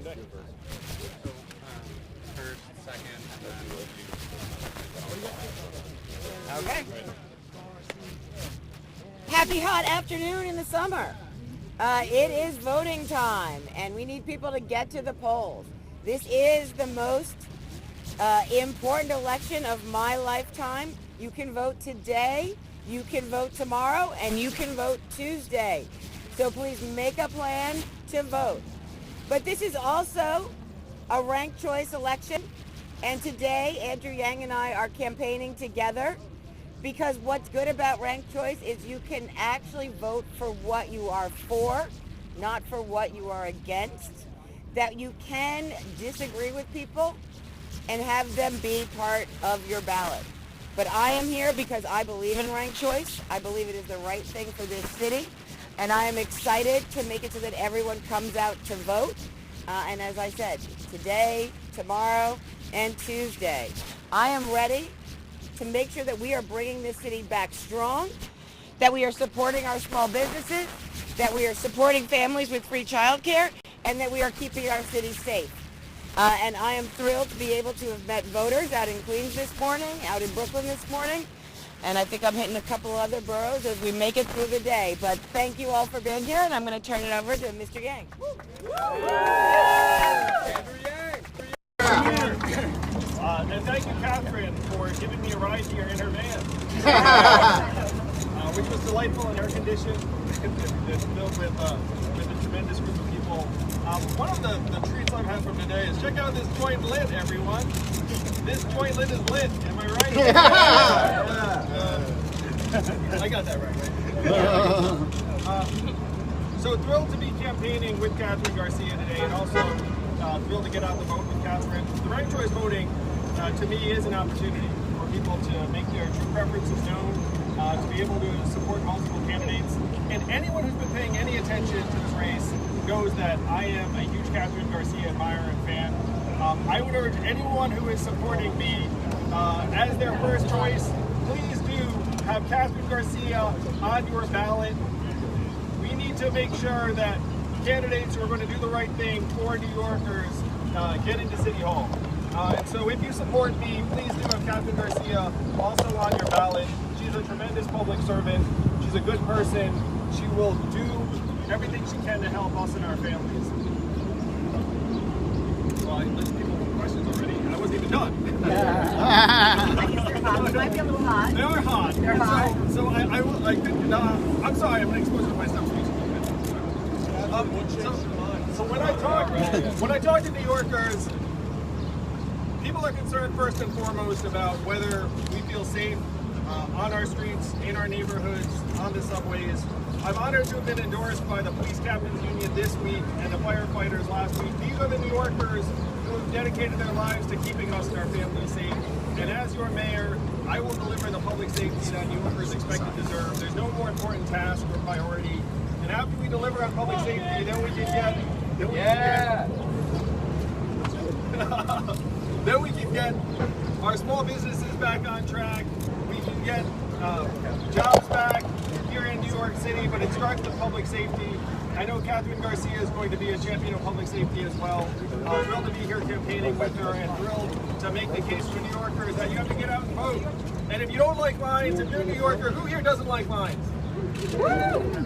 First, second, and then Okay. Happy hot afternoon in the summer. It is voting time, and we need people to get to the polls. This is the most important election of my lifetime. You can vote today, you can vote tomorrow, and you can vote Tuesday. So please make a plan to vote. But this is also a ranked choice election, and today Andrew Yang and I are campaigning together, because what's good about ranked choice is you can actually vote for what you are for, not for what you are against. That you can disagree with people and have them be part of your ballot. But I am here because I believe in ranked choice. I believe it is the right thing for this city. And I am excited to make it so that everyone comes out to vote. And as I said, today, tomorrow, and Tuesday. I am ready to make sure that we are bringing this city back strong, that we are supporting our small businesses, that we are supporting families with free childcare, and that we are keeping our city safe. And I am thrilled to be able to have met voters out in Queens this morning, out in Brooklyn this morning, and I think I'm hitting a couple of other boroughs as we make it through the day. But thank you all for being here, and I'm going to turn it over to Mr. Yang. And thank you, Kathryn, for giving me a ride here in her van, which was delightful and air-conditioned. It's filled with a tremendous group of people. One of the treats I've had from today is check out this joint lit, everyone. This joint lit is lit. Am I right? I got that right? So thrilled to be campaigning with Kathryn Garcia today, and also thrilled to get out the vote with Kathryn. The ranked choice voting, to me, is an opportunity for people to make their true preferences known, to be able to support multiple candidates. And anyone who's been paying any attention to this race knows that I am a huge Kathryn Garcia admirer and fan. I would urge anyone who is supporting me as their first choice, please do have Kathryn Garcia on your ballot. We need to make sure that candidates who are going to do the right thing for New Yorkers get into City Hall. And so if you support me, please do have Kathryn Garcia also on your ballot. She's a tremendous public servant. She's a good person. She will do everything she can to help us and our families. Well, I listened to people with questions already, and I wasn't even done. They're hot. They might be a little hot. They are hot. They're hot. So I couldn't, I'm sorry, I'm going to expose myself to you. So when I talk to New Yorkers, people are concerned first and foremost about whether we feel safe on our streets, in our neighborhoods, on the subways. I'm honored to have been endorsed by the Police Captains Union this week and the firefighters last week. These are the New Yorkers who have dedicated their lives to keeping us and our families safe. And as your mayor, I will deliver the public safety that New Yorkers expect and deserve. There's no more important task or priority. And after we deliver on public safety, then we can get our small businesses back on track. We can get jobs back here in New York City, but it starts with public safety. I know Kathryn Garcia is going to be a champion of public safety as well. Thrilled to be here campaigning with her, and thrilled to make the case to New Yorkers that you have to get out and vote. And if you don't like lines, if you're a New Yorker, who here doesn't like lines?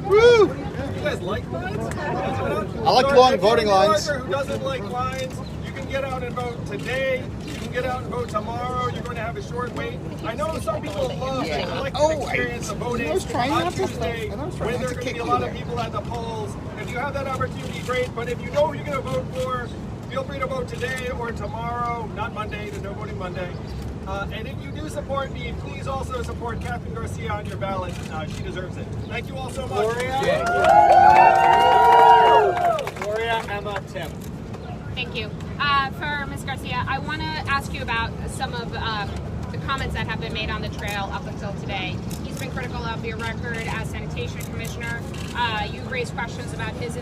Woo! You guys like lines? I like long voting lines. Who doesn't like lines? You can get out and vote today. You can get out and vote tomorrow. You're going to have a short wait. I know some people love the collective experience of voting on Tuesday, when there are going to be a lot of people at the polls. If you have that opportunity, great. But if you know who you're going to vote for, feel free to vote today or tomorrow, not Monday. There's no voting Monday. And if you do support me, please also support Kathryn Garcia on your ballot. She deserves it. Thank you all so much. Gloria, Emma, Tim. Thank you. For Ms. Garcia, I want to ask you about some of the comments that have been made on the trail up until today. He's been critical of your record as sanitation commissioner. You've raised questions about his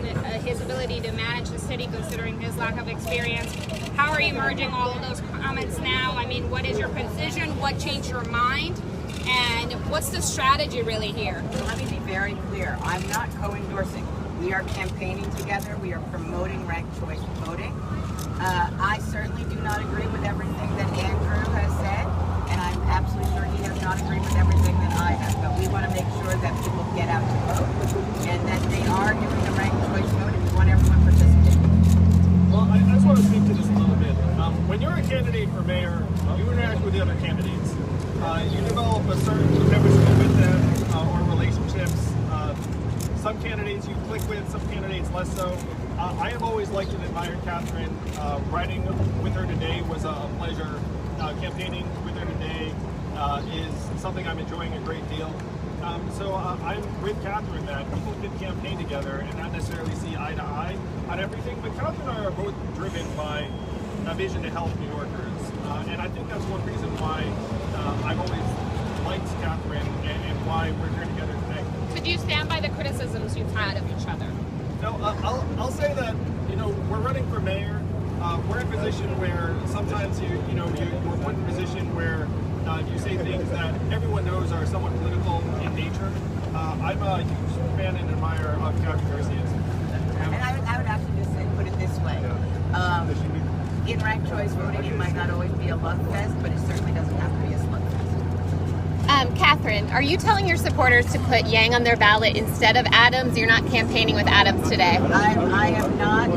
ability to manage the city, considering his lack of experience. How are you merging all of those comments now? I mean, what is your position? What changed your mind? And what's the strategy really here? Let me be very clear. I'm not co-endorsing. We are campaigning together. We are promoting ranked choice voting. not agree with everything that Andrew has said, and I'm absolutely sure he has not agreed with everything that I have. But we want to make sure that people get out to vote, and that they are doing the ranked choice vote, and we want everyone participating. Well, I just want to speak to this a little bit. When you're a candidate for mayor, you interact with the other candidates. You develop a certain chemistry with them or relationships. Some candidates you click with, some candidates less so. I have always liked and admired Kathryn. Riding with her today was a pleasure. Campaigning with her today is something I'm enjoying a great deal. So I'm with Kathryn that people can campaign together and not necessarily see eye to eye on everything, but Kathryn and I are both driven by a vision to help New Yorkers. And I think that's one reason why I've always liked Kathryn and why we're here together today. So do you stand by the criticisms you've had of each other? No, I'll say that, we're running for mayor. We're in a position where sometimes you're put in a position where you say things that everyone knows are somewhat political in nature. I'm a huge fan and admirer of Kathryn Garcia's. And I would actually just put it this way. In ranked choice voting, it might not always be a love fest, but it certainly doesn't have to be a slugfest. Kathryn, are you telling your supporters to put Yang on their ballot instead of Adams? You're not campaigning with Adams today. I am not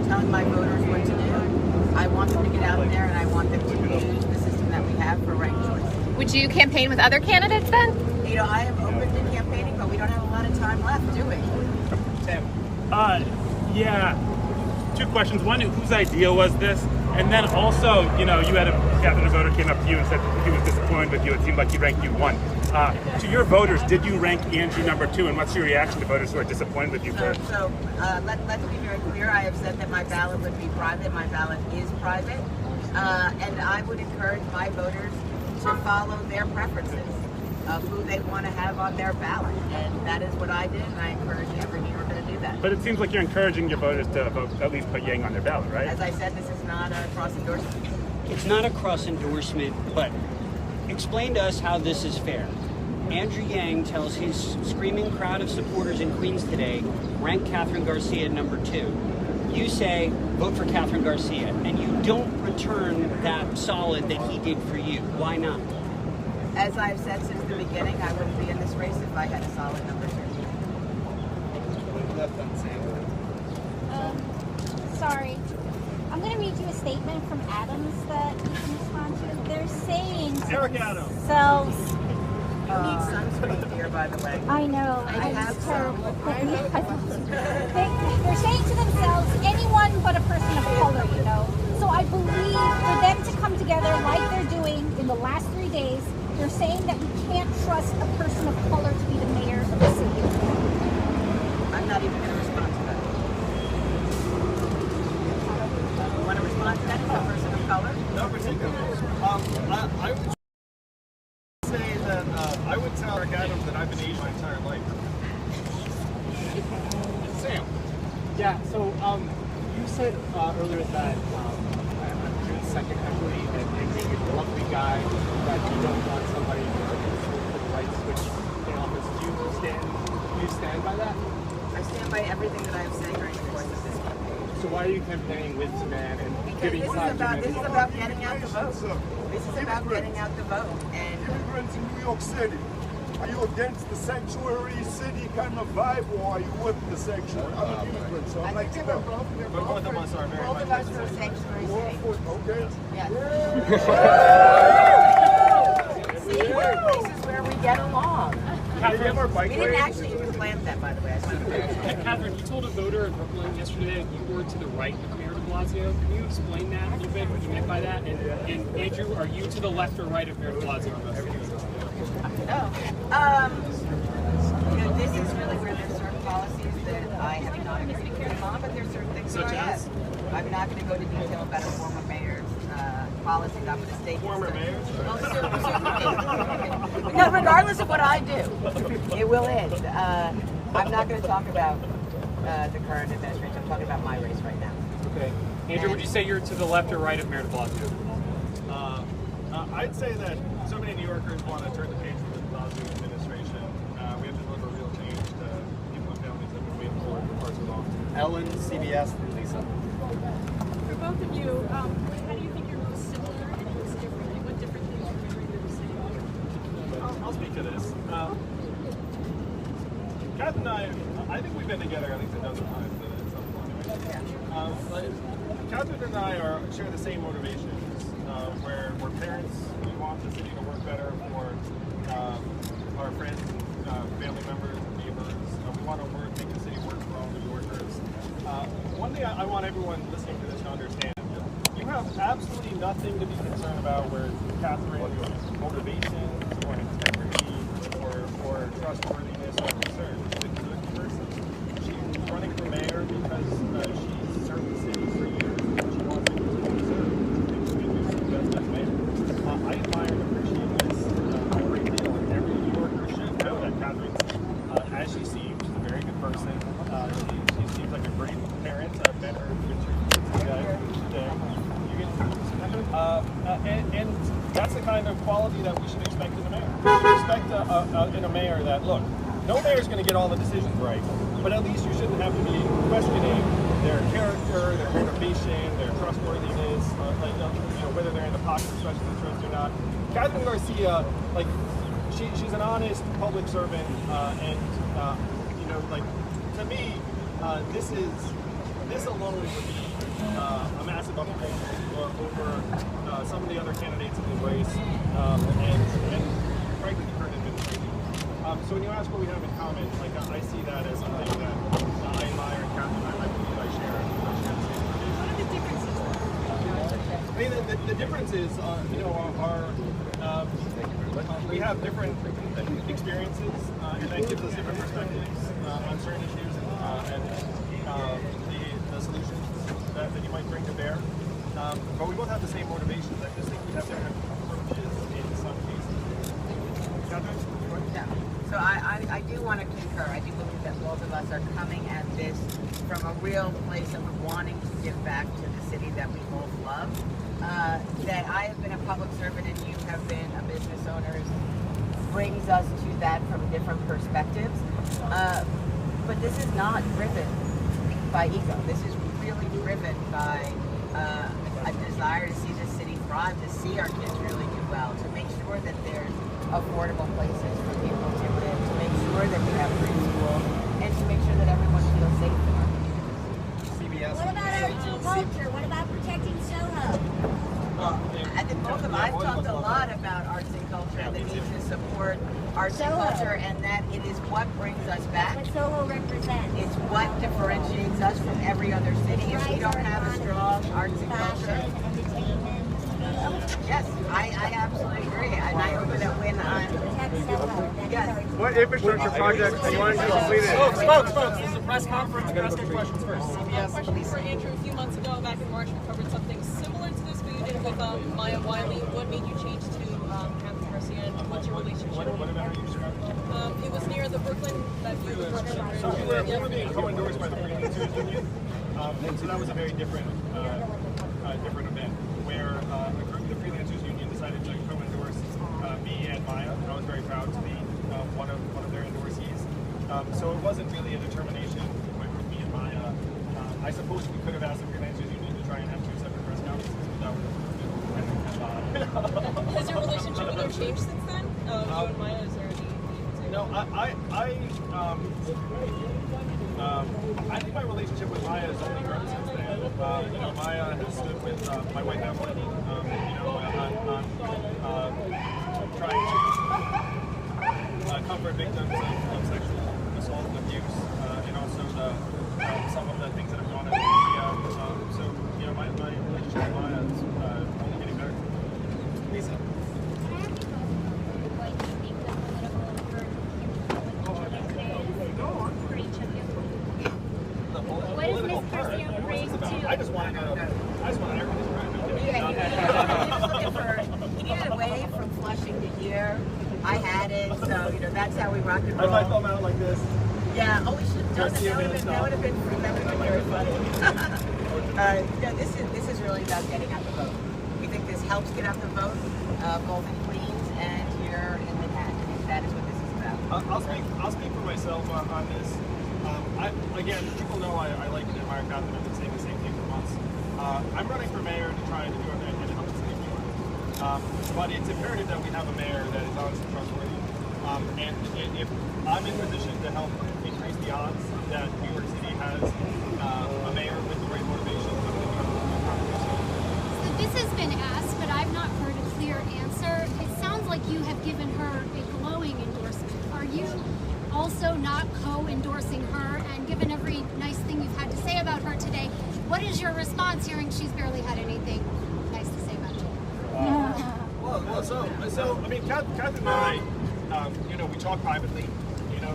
telling my voters what to do. I want them to get out there, and I want them to use the system that we have for ranked choice. Would you campaign with other candidates then? I am open to campaigning, but we don't have a lot of time left, do we? Tim. Yeah. Two questions. One, whose idea was this? And then also, you had a voter came up to you and said he was disappointed with you. It seemed like he ranked you 1. To your voters, did you rank Angie number 2? And what's your reaction to voters who are disappointed with you? Let's be very clear. I have said that my ballot would be private. My ballot is private. And I would encourage my voters to follow their preferences of who they want to have on their ballot. And that is what I did, and I encourage every New Yorker to do that. But it seems like you're encouraging your voters to vote, at least put Yang on their ballot, right? As I said, this is not a cross endorsement. It's not a cross endorsement, but explain to us how this is fair. Andrew Yang tells his screaming crowd of supporters in Queens today, rank Kathryn Garcia number 2. You say, vote for Kathryn Garcia, and you don't return that solid that he did for you. Why not? As I've said since the beginning, I wouldn't be in this race if I had a solid number 2. Sorry. I'm going to read you a statement from Adams that you can respond to. They're saying to Eric Adams. themselves, You need sunscreen here, by the way. I know, I have it's some. terrible. They're saying to themselves, anyone but a person of color, So I believe for them to come together like they're doing in the last 3 days, they're saying that we can't trust a person of color to be the mayor of the city. I'm not even going to respond to that. You want to respond to that as a person of color? No, particularly. I would say that I would tell Eric Adams that I've been Asian my entire life. Sam. Yeah, so you said earlier that I'm doing second equity and being a lovely guy, that you don't want somebody for the right switch in office. Do you stand by that? I stand by everything that I have said during the course of this campaign. So why are you campaigning with Saman and Because giving this is about getting out the vote. This is about getting out the vote. And Immigrants in New York City. Are you against the sanctuary city kind of vibe, or are you with the sanctuary? I'm an immigrant, so I I'm like, think that we're Both of us are very both of much us are sanctuary city. okay. Yes. See, this is where we get along. We didn't actually even plan that, by the way. I just wanted to mention. Kathryn, you told a voter in Brooklyn yesterday that you were to the right of Mayor de Blasio. Can you explain that a little bit, what you meant by that? And Andrew, are you to the left or right of Mayor de Blasio? This is really where there's certain policies that I have not agreed with him on, but there's certain things that I have. I'm not going to go into detail about a former mayor's policies. I'm going to state Former mayor? No, regardless of what I do, it will end. I'm not going to talk about the current administration. I'm talking about my race right now. Okay. Andrew, would you say you're to the left or right of Mayor de Blasio? I'd say that so many New Yorkers want to turn the page for the de Blasio administration. We have to deliver real change to people and families that have been waiting for far too long. Ellen, CBS, and Lisa. For both of you, how do you think your most Kathryn and I think we've been together at least a dozen times at some point. But Kathryn and I share the same motivations, where we're parents. We want the city to work better for our friends, family members, and neighbors. We want to make the city work for all the workers. One thing I want everyone listening to this to understand: you have absolutely nothing to be concerned about where Kathryn's motivations or integrity or trustworthiness are concerned. She's a good person. She's running for mayor because she's served the city for years and she wants to continue to serve. She's the best as mayor. I admire and appreciate this a great deal, and every New Yorker should know that Kathryn, as she seems, is a very good person. She seems like a great parent. I've met her with you guys today. And that's the kind of quality that we should expect in a mayor. We should expect in a mayor that, look, no mayor's going to get all the decisions right, but at least you shouldn't have to be questioning their character, their motivation, their trustworthiness, whether they're in the pocket of special interest or not. Kathryn Garcia, she's an honest public servant, and to me, this alone would be a massive upgrade over some of the other candidates in the race, and frankly, the current administration. So when you ask what we have in common, I see that as something that I admire in Kathryn. I believe I share the same motivation. What are the differences? I mean, the difference is, we have different experiences, and that gives us different perspectives on certain issues and the solutions that you might bring to bear. But we both have the same motivations. I just think we have different approaches in some cases. Kathryn? Yeah. So I do want to concur. I do believe that both of us are coming at this from a real place of wanting to give back to the city that we both love. That I have been a public servant and you have been a business owner brings us to that from different perspectives. But this is not driven by ego. This is really driven by a desire to see the city thrive, to see our kids really do well, to make sure that there's affordable places for people to live, to make sure that we have free school, and to make sure that everyone feels safe in our communities. What about arts and culture? What about protecting Soho? I think both of I've talked a lot about arts and culture and the need to support arts and culture, and that it is what brings us back. What Soho represents. It's what differentiates us from every other city. If we don't have a strong arts and culture. Yes, I absolutely agree. And I hope that when yes. What infrastructure projects do you want to see completed? Folks, this is a press conference. We're asking questions first. A question for Andrew. A few months ago, back in March, we covered something similar to this, but you did it with Maya Wiley. What made you change to Kathryn Garcia, and what's your relationship? What about you? It was near the Brooklyn, that view of Brooklyn. So we were being co-endorsed by the freelancers union, and so that was a very different event where the freelancers union decided to co-endorse me and Maya, and I was very proud to be one of their endorsees. So it wasn't really a determination with me and Maya. I suppose we could have asked the freelancers union to try and have two separate press conferences, but that would have Has your relationship with her changed since then? You and Maya, is there any? No, I think my relationship with Maya has only grown since then. Maya has stood with my white family, on trying to comfort victims of sexual assault and abuse, and also some of the things that have gone on in the media. So, my relationship with Maya is only getting better. Lisa. What does Miss Garcia bring to? I just want an air conditioner. He needed a way from Flushing to here. I had it, so that's how we rock and roll. I might come out like this. Yeah. Oh, we should have done that. That would have been very funny. This is really about getting out the vote. We think this helps get out the vote, both in Queens and here in Manhattan. That is what this is about. I'll speak for myself on this. Again, people know I like and admire Kathryn. I've been saying the same thing for months. I'm running for mayor to try and do everything to help the city of New York. But it's imperative that we have a mayor that is honest and trustworthy. And if I'm in position to help increase the odds that New York City has a mayor with the right motivation, I'm going to do it. So this has been asked, but I've not heard a clear answer. It sounds like you have given her a glowing endorsement. Are you also not co-endorsing her? And given every nice thing you've had to say about her today, what is your response hearing she's barely had anything nice to say about you? So I mean, Kathryn and I, we talk privately.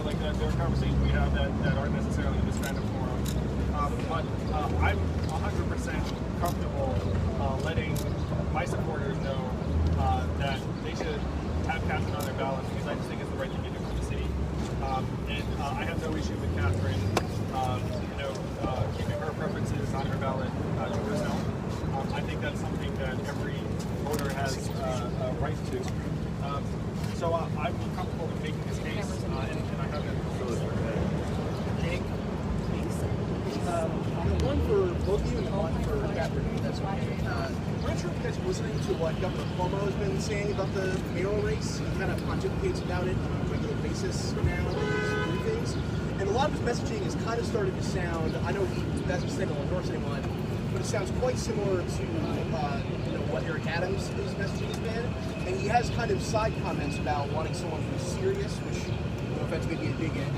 Like there are conversations we have that aren't necessarily in this kind of forum. But I'm 100% comfortable letting my supporters know that they should have Kathryn on their ballot because I just think it's the right thing to do for the city. And I have no issue with Kathryn, keeping her preferences on her ballot to herself. I think that's something that every voter has a right to. So I'm comfortable with making this case, and I have it. One for both of you and one for Kathryn, if that's okay. I'm not sure if you guys are listening to what Governor Cuomo has been saying about the mayoral race. He kind of pontificates about it on a regular basis now in these briefings. And a lot of his messaging has kind of started to sound, I know he hasn't said he'll endorse anyone, but it sounds quite similar to what Eric Adams' messaging has been. And he has kind of side comments about wanting someone who's serious, which, no offense, may be a dig at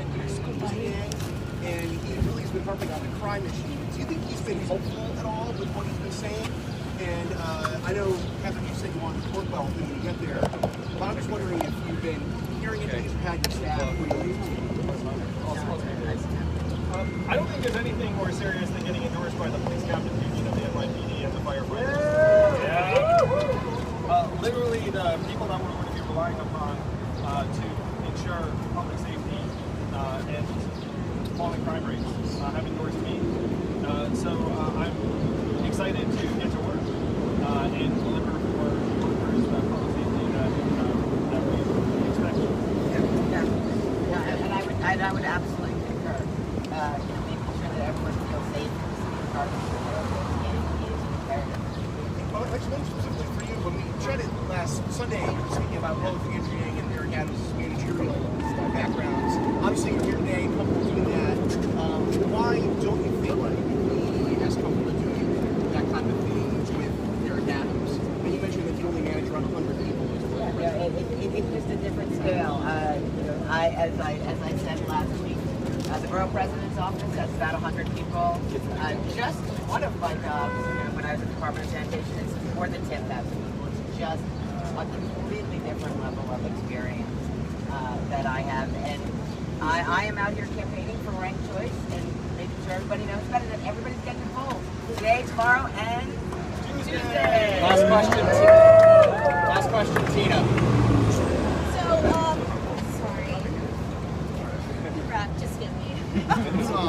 and he really has been harping on the crime issue. Do you think he's been helpful at all with what he's been saying? And I know, Kathryn, you said you wanted to work well when you get there, but I'm just wondering if you've been hearing anything or had your staff when you leave. I don't think there's anything more serious than getting endorsed by the police captain's union of the NYPD and the firefighters. Literally, the people that we're going to be relying upon to ensure public safety and falling crime rates have endorsed me. So I'm excited to get to work and deliver for workers public safety that we expect. And I would absolutely concur. Making sure that everyone feels safe in the city of Garcia is imperative. Well, next one specifically for you. When we chatted last Sunday, speaking about both Andrew Yang and Eric Adams' managerial backgrounds, obviously you're here today, comfortable doing that. Why don't you feel like he has comfortable doing that kind of thing with Eric Adams? And you mentioned that you only manage around 100 people. It's just a different scale. As I said last week, the borough president's office has about 100 people. Just one of my jobs, when I was at the Department of Sanitation, is more than 10,000 people. It's just a completely different level of experience that I have. And I am out here campaigning for ranked choice and making sure everybody knows about it, that everybody's getting the polls today, tomorrow, and Tuesday. Last question, Tina. So, sorry. Crap, just get me.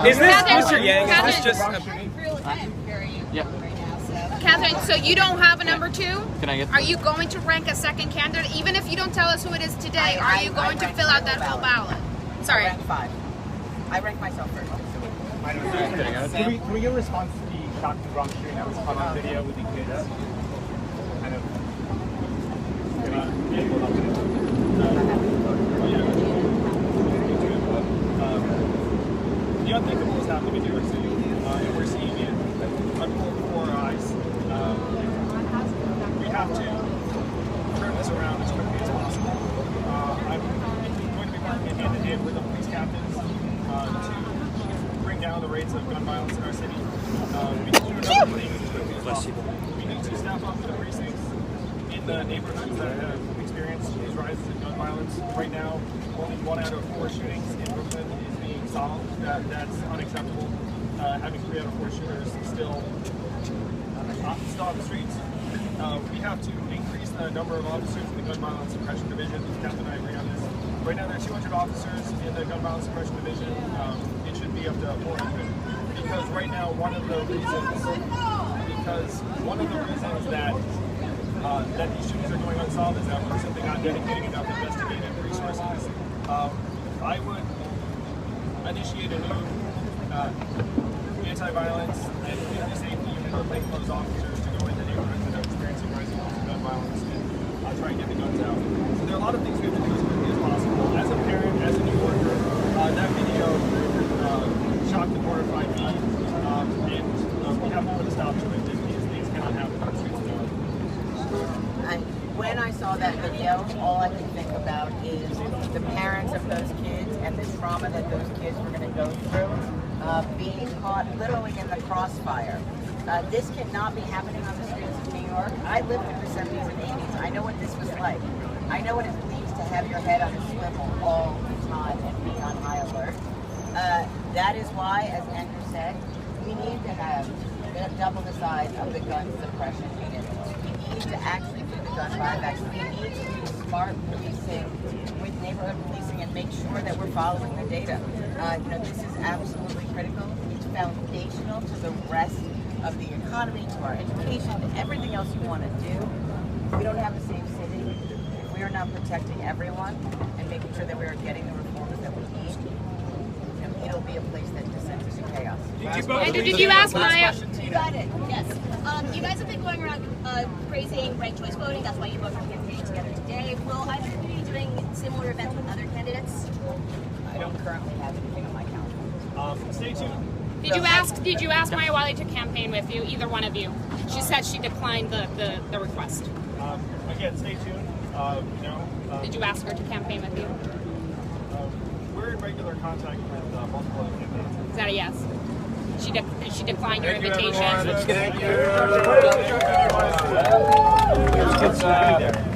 Is this Mr. Yang? Is this just I'm very right now, so. Kathryn, so you don't have a number two? Can I get? Are you going to rank a second candidate, even if you don't tell us who it is today? Are you going to fill out that whole ballot? Sorry. I rank 5. I rank myself first. Can we get a response to the shock and drunk shooting that was caught on video with the kids? Kind of. The unthinkable is happening in New York City, and we're seeing it unfold before our eyes. We have to turn this around as quickly as possible. I'm going to be working hand in hand with the police captains to bring down the rates of gun violence in our city. We need to do another thing as quickly as possible. We need to staff up the precincts in the neighborhoods that have experienced these rises in gun violence. Right now, only 1 out of 4 shootings in Brooklyn is being solved. That's unacceptable. Having 3 out of 4 shooters still on the streets. We have to increase the number of officers in the gun violence suppression division. Kathryn and I agree on this. Right now there are 200 officers in the gun violence suppression division. It should be up to 400. Because right now one of the reasons that these shootings are going unsolved is that we're simply not dedicating enough investigative resources. I would initiate a new anti-violence and community safety unit of plainclothes officers to go into neighborhoods that are experiencing rising levels of gun violence and try and get the guns out. So there are a lot of things we have to do as quickly as possible. when I saw that video, all I could think about is the parents of those kids and the trauma that those kids were going to go through, being caught literally in the crossfire. This cannot be happening on the streets of New York. I lived in the 70s and 80s. I know what this was like. I know what it means to have your head on a swivel all the time and be on high alert. That is why, as Andrew said, we need to have double the size of the gun suppression unit. We need to actually do the gun buybacks. We need to do smart policing with neighborhood policing and make sure that we're following the data. This is absolutely critical. It's foundational to the rest of the economy, to our education, to everything else you want to do. We don't have a safe city if we are not protecting everyone and making sure that we are getting the reforms that we need. It'll be a place that descends into chaos. Andrew, did you ask Maya? You got it, yes. You guys have been going around praising ranked choice voting. That's why you both are campaigning together today. Will either of you be doing similar events with other candidates? I don't currently have anything on my calendar. Stay tuned. Did you ask Maya Wiley to campaign with you, either one of you? She said she declined the request. Again, stay tuned. Did you ask her to campaign with you? We're in regular contact with multiple other candidates. Is that a yes? She declined your invitation. Thank you.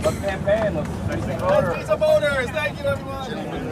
Let's campaign. Let's Let's get some voters. Thank you, everyone.